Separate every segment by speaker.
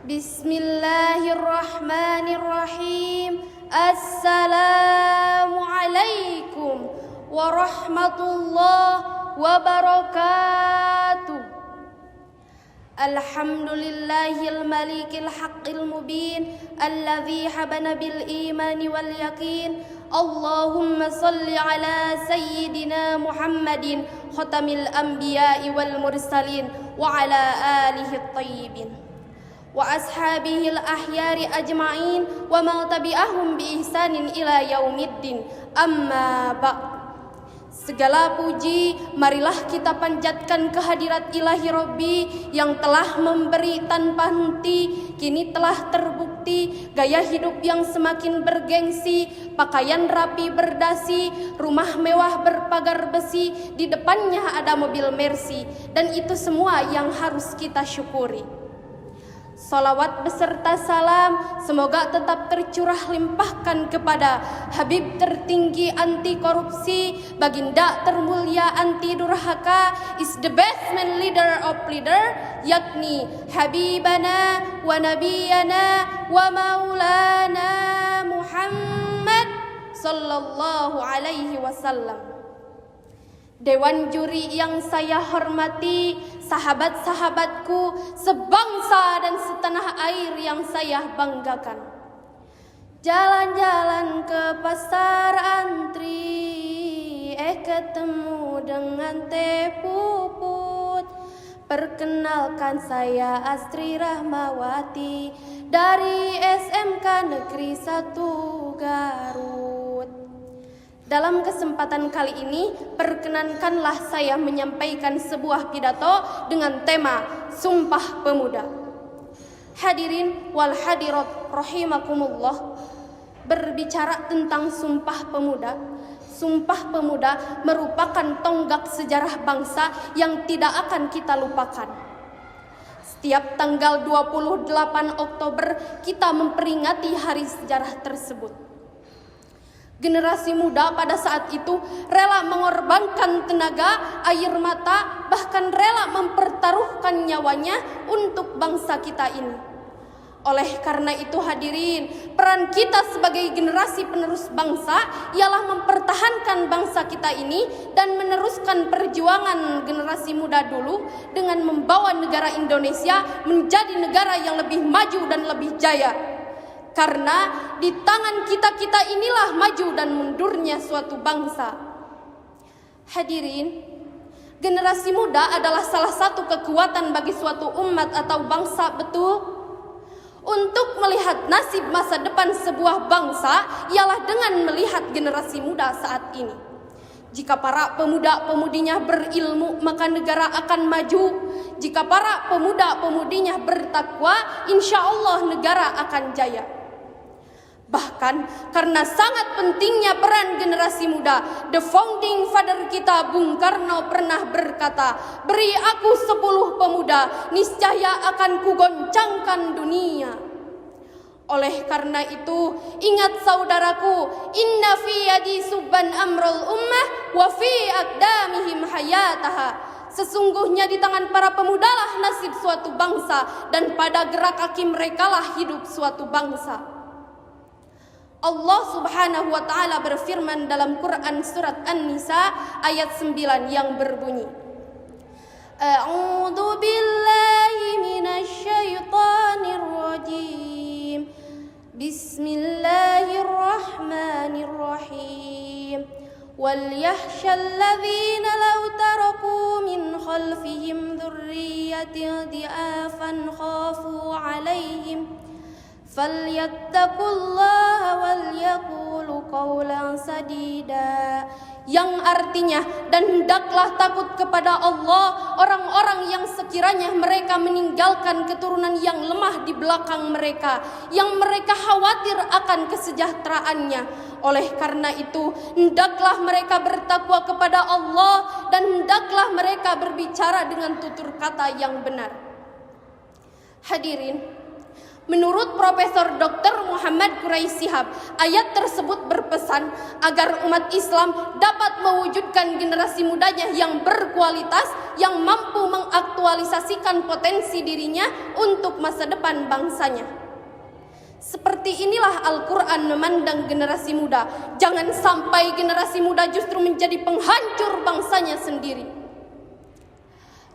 Speaker 1: Bismillahirrahmanirrahim. Assalamualaikum warahmatullahi wabarakatuh. Alhamdulillahil malikil haqqil mubin alladzi habana bil imani wal yaqin. Allahumma salli ala sayyidina Muhammadin khatamil anbiya'i wal mursalin wa ala alihi at-tayyibin wa ashabihil ahyari ajma'in wa man tabi'ahum bi ihsanin ila yaumiddin. Amma ba'd. Segala puji marilah kita panjatkan kehadirat ilahi Rabbi yang telah memberi tanpa henti. Kini telah terbukti gaya hidup yang semakin bergengsi, pakaian rapi berdasi, rumah mewah berpagar besi, di depannya ada mobil Mercy, dan itu semua yang harus kita syukuri. Salawat beserta salam semoga tetap tercurah limpahkan kepada Habib tertinggi anti korupsi, baginda termulia anti durhaka, is the best man leader of leader, yakni Habibana wa Nabiyana wa Maulana Muhammad sallallahu alaihi wasallam. Dewan juri yang saya hormati, sahabat-sahabatku sebangsa dan setanah air yang saya banggakan. Jalan-jalan ke pasar antri, ketemu dengan Teh Puput. Perkenalkan saya Astri Rahmawati dari SMK Negeri 1 Garut. Dalam kesempatan kali ini, perkenankanlah saya menyampaikan sebuah pidato dengan tema Sumpah Pemuda. Hadirin wal hadirat rahimakumullah, berbicara tentang Sumpah Pemuda. Sumpah Pemuda merupakan tonggak sejarah bangsa yang tidak akan kita lupakan. Setiap tanggal 28 Oktober kita memperingati hari sejarah tersebut. Generasi muda pada saat itu rela mengorbankan tenaga, air mata, bahkan rela mempertaruhkan nyawanya untuk bangsa kita ini. Oleh karena itu hadirin, peran kita sebagai generasi penerus bangsa ialah mempertahankan bangsa kita ini dan meneruskan perjuangan generasi muda dulu dengan membawa negara Indonesia menjadi negara yang lebih maju dan lebih jaya. Karena di tangan kita-kita inilah maju dan mundurnya suatu bangsa. Hadirin, generasi muda adalah salah satu kekuatan bagi suatu umat atau bangsa, betul? Untuk melihat nasib masa depan sebuah bangsa ialah dengan melihat generasi muda saat ini. Jika para pemuda-pemudinya berilmu, maka negara akan maju. Jika para pemuda-pemudinya bertakwa, insya Allah negara akan jaya. Bahkan karena sangat pentingnya peran generasi muda, the founding father kita Bung Karno pernah berkata, beri aku 10 pemuda, niscaya akan kugoncangkan dunia. Oleh karena itu, ingat saudaraku, inna fi yadi subban amrul ummah wa fi aqdamihim hayataha. Sesungguhnya di tangan para pemudalah nasib suatu bangsa, dan pada gerak kaki merekalah hidup suatu bangsa. Allah Subhanahu wa taala berfirman dalam Quran surat An-Nisa ayat 9 yang berbunyi, A'udzu billahi minasy syaithanir rajim. Bismillahirrahmanirrahim. Wal yahshal ladzina law taraku min khalfihim dzurriyyatan di'afan khafu 'alaihim falyattaqullaha wal yaqulu qawlan sadida, yang artinya, dan hendaklah takut kepada Allah orang-orang yang sekiranya mereka meninggalkan keturunan yang lemah di belakang mereka, yang mereka khawatir akan kesejahteraannya. Oleh karena itu, hendaklah mereka bertakwa kepada Allah dan hendaklah mereka berbicara dengan tutur kata yang benar. Hadirin, Menurut Profesor Dr. Muhammad Quraisy Shihab, ayat tersebut berpesan agar umat Islam dapat mewujudkan generasi mudanya yang berkualitas, yang mampu mengaktualisasikan potensi dirinya untuk masa depan bangsanya. Seperti inilah Al-Quran memandang generasi muda. Jangan sampai generasi muda justru menjadi penghancur bangsanya sendiri.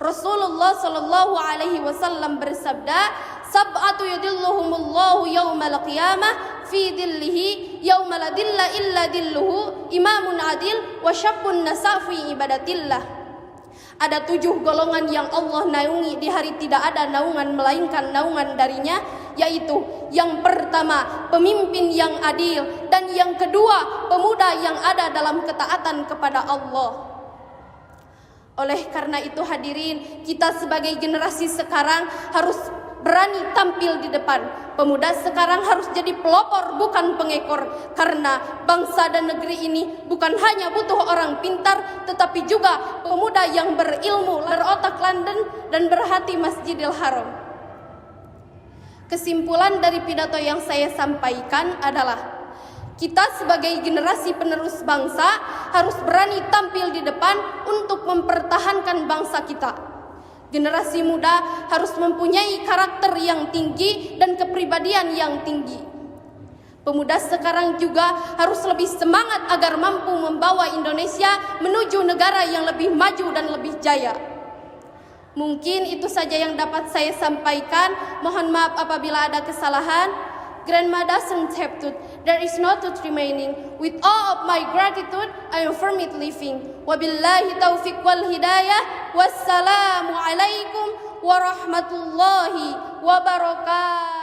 Speaker 1: Rasulullah Shallallahu Alaihi Wasallam bersabda, "Sab'atu yudilluhumullahu yaumal qiyamah fi dillihi yauma la dilla illa dilluhu, imamun adil wa syabbun nasa fi ibadatillah." Ada 7 golongan yang Allah naungi di hari tidak ada naungan melainkan naungan darinya, yaitu yang pertama pemimpin yang adil, dan yang kedua pemuda yang ada dalam ketaatan kepada Allah. Oleh karena itu hadirin, kita sebagai generasi sekarang harus berani tampil di depan. Pemuda sekarang harus jadi pelopor bukan pengekor, karena bangsa dan negeri ini bukan hanya butuh orang pintar, tetapi juga pemuda yang berilmu, berotak London, dan berhati Masjidil Haram. Kesimpulan dari pidato yang saya sampaikan adalah kita sebagai generasi penerus bangsa harus berani tampil di depan untuk mempertahankan bangsa kita. Generasi muda harus mempunyai karakter yang tinggi dan kepribadian yang tinggi. Pemuda sekarang juga harus lebih semangat agar mampu membawa Indonesia menuju negara yang lebih maju dan lebih jaya. Mungkin itu saja yang dapat saya sampaikan. Mohon maaf apabila ada kesalahan. Grandma doesn't have tooth. There is no tooth remaining. With all of my gratitude, I affirm it living. Wabillahi taufiq wal hidayah. Wassalamu alaikum warahmatullahi wabarakatuh.